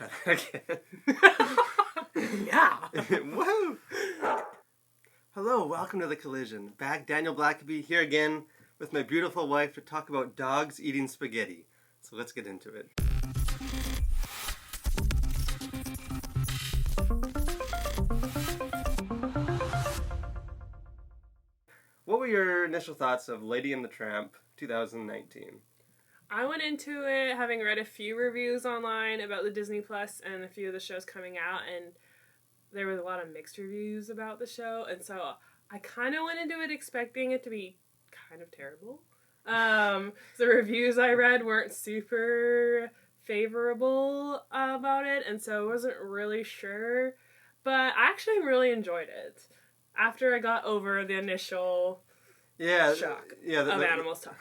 try that again. Yeah. Woohoo! Hello, welcome to The Collision. Back Daniel Blackaby here again with my beautiful wife to talk about dogs eating spaghetti. So let's get into it. What were your initial thoughts of Lady and the Tramp 2019? I went into it having read a few reviews online about the Disney Plus and a few of the shows coming out, and there was a lot of mixed reviews about the show, and so I kind of went into it expecting it to be kind of terrible. The reviews I read weren't super favorable about it, and so I wasn't really sure, but I actually really enjoyed it after I got over the initial shock of animals talking.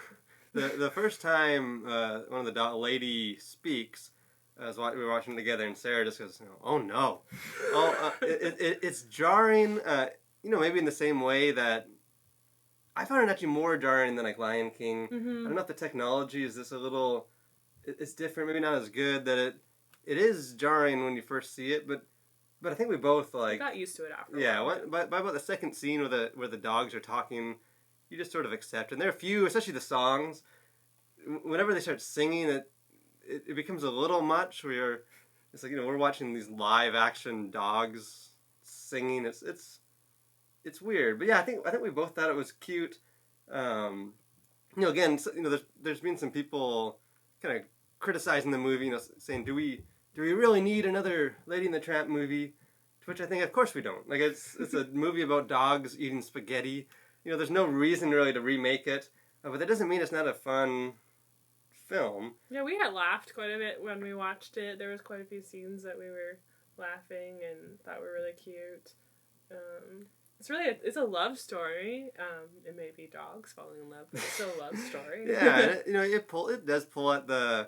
The first time one of the lady speaks, we were watching it together, and Sarah just goes, "Oh no, it's jarring." Maybe in the same way that I found it actually more jarring than like Lion King. Mm-hmm. I don't know if the technology is just a little, it's different, maybe not as good. That it is jarring when you first see it, but I think we both got used to it after. Yeah, by about the second scene where the dogs are talking, you just sort of accept. And there are a few, especially the songs. Whenever they start singing, it becomes a little much. It's like we're watching these live action dogs singing. It's weird, but yeah, I think we both thought it was cute. Again, there's been some people kind of criticizing the movie, saying, do we really need another Lady and the Tramp movie? To which I think, of course we don't. Like it's a movie about dogs eating spaghetti. There's no reason really to remake it, but that doesn't mean it's not a fun film. Yeah, we had laughed quite a bit when we watched it. There was quite a few scenes that we were laughing and thought were really cute. It's a love story. It may be dogs falling in love, but it's still a love story. Yeah, it does pull at the,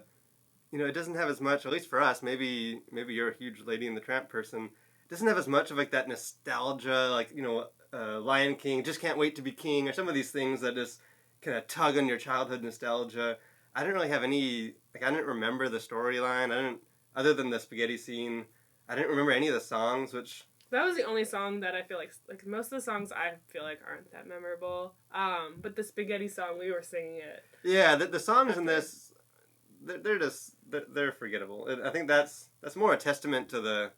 it doesn't have as much, at least for us. Maybe you're a huge Lady and the Tramp person. It doesn't have as much of like that nostalgia, like Lion King, just can't wait to be king, or some of these things that just kind of tug on your childhood nostalgia. I didn't really have any, I didn't remember the storyline. Other than the spaghetti scene, I didn't remember any of the songs, which... That was the only song that I feel like most of the songs I feel like aren't that memorable. But the spaghetti song, we were singing it. Yeah, the songs in this, they're forgettable. I think that's more a testament to the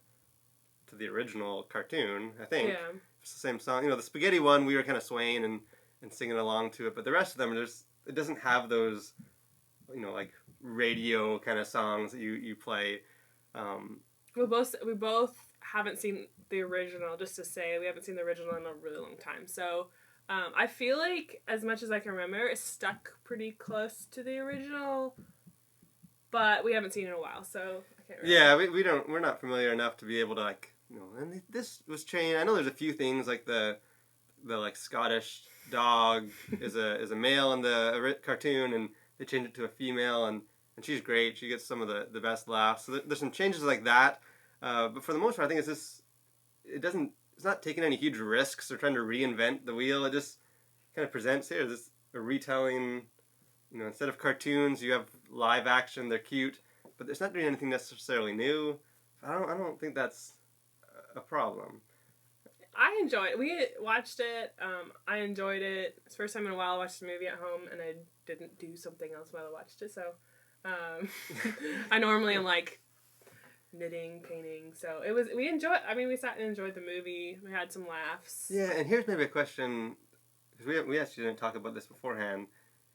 original cartoon, I think. Yeah. It's the same song. The spaghetti one, we were kind of swaying and singing along to it, but the rest of them, it doesn't have those, like radio kind of songs that you play. We both haven't seen the original, just to say. We haven't seen the original in a really long time. So I feel like, as much as I can remember, it's stuck pretty close to the original, but we haven't seen it in a while, so I can't remember. Yeah, we're not familiar enough to be able to and this was changed. I know there's a few things like the like Scottish dog is a male in the cartoon, and they changed it to a female, and she's great. She gets some of the best laughs. So there's some changes like that. But for the most part, I think it's not taking any huge risks or trying to reinvent the wheel. It just kind of presents here a retelling. Instead of cartoons, you have live action. They're cute, but it's not doing anything necessarily new. I don't think that's a problem. I enjoyed it. We watched it. I enjoyed it. It's the first time in a while I watched a movie at home, and I didn't do something else while I watched it. So I normally am like knitting, painting. So we sat and enjoyed the movie. We had some laughs. Yeah, and here's maybe a question, because we actually didn't talk about this beforehand,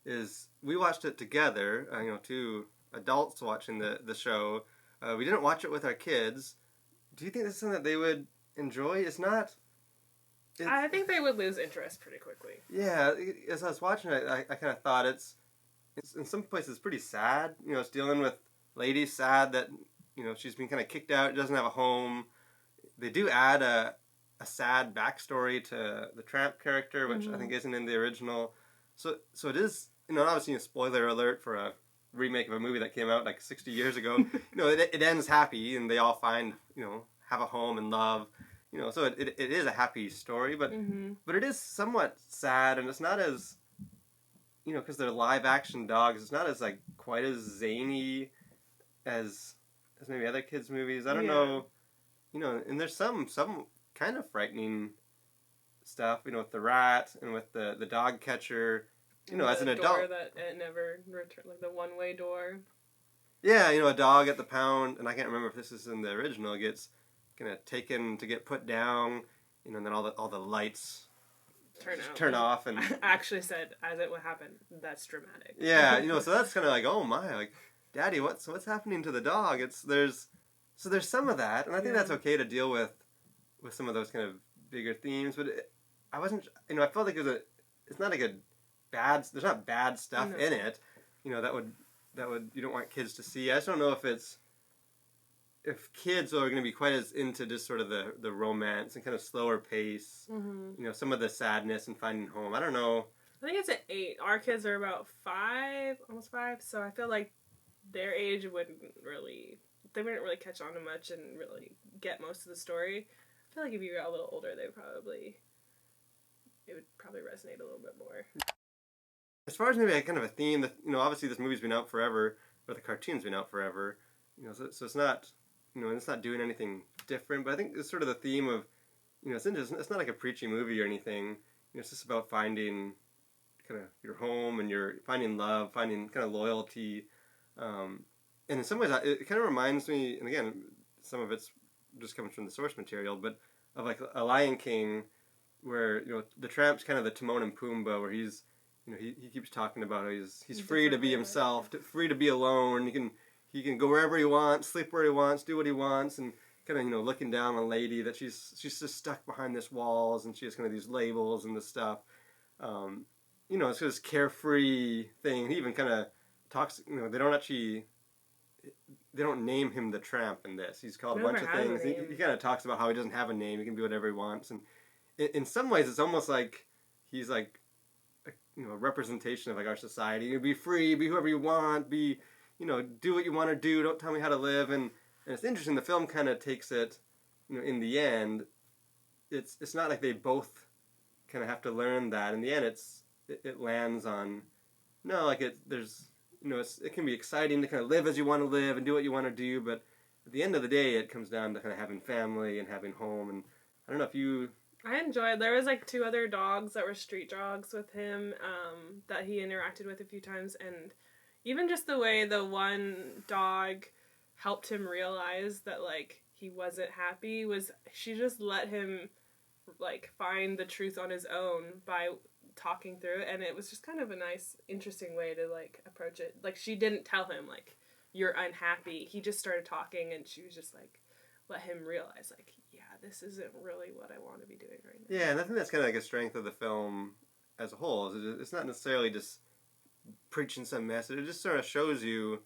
is we watched it together, two adults watching the show. We didn't watch it with our kids. Do you think this is something that they would enjoy? I think they would lose interest pretty quickly. Yeah, as I was watching it, I kind of thought it's in some places pretty sad. It's dealing with Lady sad that she's been kind of kicked out, doesn't have a home. They do add a sad backstory to the Tramp character, which I think isn't in the original. So it is, obviously a spoiler alert for a remake of a movie that came out like 60 years ago. It ends happy, and they all find, have a home and love. So it is a happy story, but it is somewhat sad, and it's not as, because they're live action dogs, it's not as like quite as zany as as maybe other kids' movies. I don't Yeah. know, and there's some kind of frightening stuff, with the rat and with the dog catcher. And As an the door adult, that it never returned, like the one-way door. yeah, a dog at the pound, and I can't remember if this is in the original, gets kind of taken to get put down, and then all the lights turn off, and I actually said as it would happen. That's dramatic. yeah, so that's kind of like, oh my, like, Daddy, what's happening to the dog? There's some of that, and I think that's okay to deal with some of those kind of bigger themes, but I wasn't, I felt like it's not like there's not bad stuff in it, that would you don't want kids to see. I just don't know if kids are going to be quite as into just sort of the romance and kind of slower pace, some of the sadness and finding home. I don't know. I think it's an 8. Our kids are about 5, almost 5, so I feel like their age wouldn't really catch on to much and really get most of the story. I feel like if you got a little older, it would probably resonate a little bit more. As far as maybe kind of a theme that, obviously this movie's been out forever, or the cartoon's been out forever, so it's not, it's not doing anything different, but I think it's sort of the theme of, it's not like a preachy movie or anything. It's just about finding kind of your home and your finding love, finding kind of loyalty, and in some ways it kind of reminds me, and again, some of it's just comes from the source material, but of like a Lion King, where the Tramp's kind of the Timon and Pumbaa, where he's he keeps talking about how he's free to be himself, free to be alone. He can go wherever he wants, sleep where he wants, do what he wants, and kind of looking down on Lady that she's just stuck behind this walls, and she has kind of these labels and this stuff. It's this carefree thing. He even kind of talks. They don't name him the Tramp in this. He's called a bunch of things. He kind of talks about how he doesn't have a name. He can be whatever he wants, and in some ways, it's almost like he's like a representation of like our society. You be free, be whoever you want, be do what you want to do. Don't tell me how to live. And it's interesting. The film kind of takes it, in the end, it's not like they both kind of have to learn that. In the end, it lands on it can be exciting to kind of live as you want to live and do what you want to do, but at the end of the day, it comes down to kind of having family and having home. And I don't know if you. I enjoyed. There was like 2 other dogs that were street dogs with him that he interacted with a few times, and even just the way the one dog helped him realize that like he wasn't happy was she just let him like find the truth on his own by talking through it, and it was just kind of a nice, interesting way to like approach it. Like she didn't tell him like you're unhappy. He just started talking, and she was just like let him realize like, yeah, this isn't really what I want to be doing right now. Yeah, and I think that's kind of like a strength of the film as a whole. It's not necessarily just preaching some message. It just sort of shows you,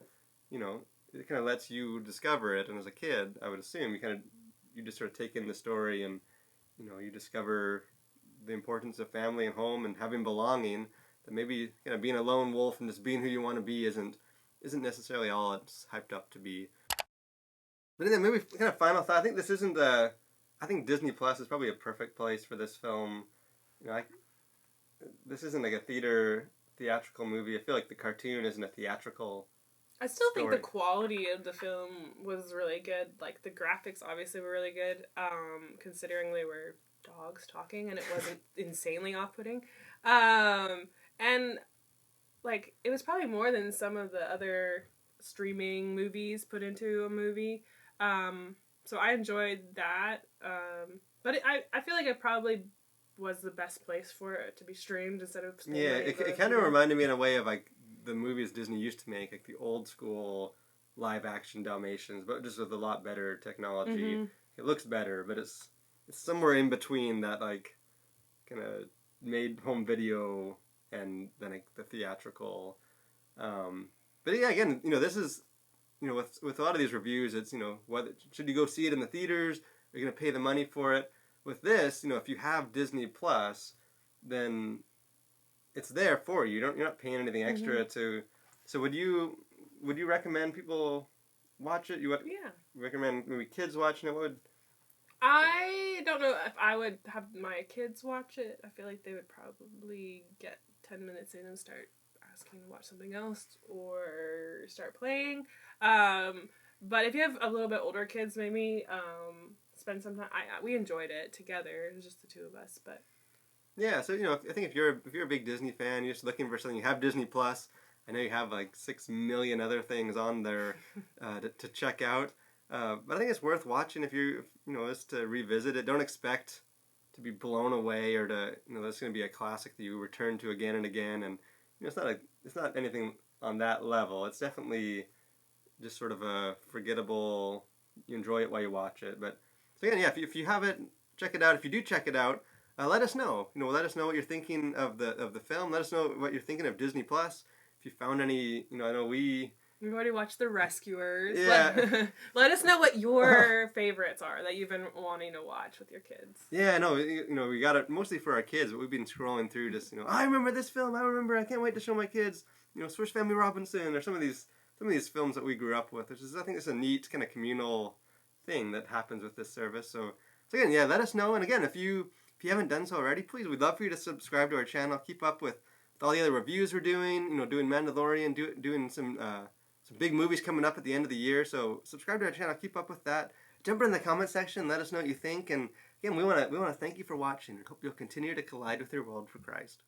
it kind of lets you discover it. And as a kid, I would assume you just sort of take in the story, and you discover the importance of family and home and having belonging. That maybe being a lone wolf and just being who you want to be isn't necessarily all it's hyped up to be. But then maybe kind of final thought. I think this isn't I think Disney Plus is probably a perfect place for this film. This isn't like a theatrical movie. I feel like the cartoon isn't a theatrical. I still think the quality of the film was really good. Like the graphics obviously were really good, considering they were dogs talking and it wasn't insanely off-putting. And like it was probably more than some of the other streaming movies put into a movie. So I enjoyed that. But I feel like it probably was the best place for it to be streamed instead of spending it kind of reminded me in a way of like the movies Disney used to make, like the old school live action Dalmatians, but just with a lot better technology. Mm-hmm. It looks better, but it's somewhere in between that like kind of made home video and then like the theatrical. But yeah, again, this is with a lot of these reviews, it's whether should you go see it in the theaters? Are you going to pay the money for it? With this, if you have Disney Plus, then it's there for you. You're not paying anything extra to. So would you recommend people watch it? You would recommend maybe kids watching it? What would? I don't know if I would have my kids watch it. I feel like they would probably get 10 minutes in and start asking to watch something else or start playing. But if you have a little bit older kids, maybe spend some time. We enjoyed it together. It was just the two of us, but Yeah, so I think if you're a big Disney fan, you're just looking for something. You have Disney Plus. I know you have like 6 million other things on there to check out. But I think it's worth watching if just to revisit it. Don't expect to be blown away or to that's going to be a classic that you return to again and again. And it's not anything on that level. It's definitely just sort of a forgettable. You enjoy it while you watch it. But so again, yeah, if you have it, check it out. If you do check it out. Let us know. Let us know what you're thinking of the film. Let us know what you're thinking of Disney Plus. If you found any, I know we've already watched The Rescuers. Yeah. Let us know what your favorites are that you've been wanting to watch with your kids. Yeah, no, we got it mostly for our kids, but we've been scrolling through just, I remember this film. I can't wait to show my kids, Swiss Family Robinson or some of these films that we grew up with, which is, I think it's a neat kind of communal thing that happens with this service. So again, yeah, let us know. And again, if you haven't done so already, please, we'd love for you to subscribe to our channel. Keep up with all the other reviews we're doing. Doing Mandalorian, doing some big movies coming up at the end of the year. So subscribe to our channel. Keep up with that. Jump in the comment section. Let us know what you think. And again, we want to thank you for watching and hope you'll continue to collide with your world for Christ.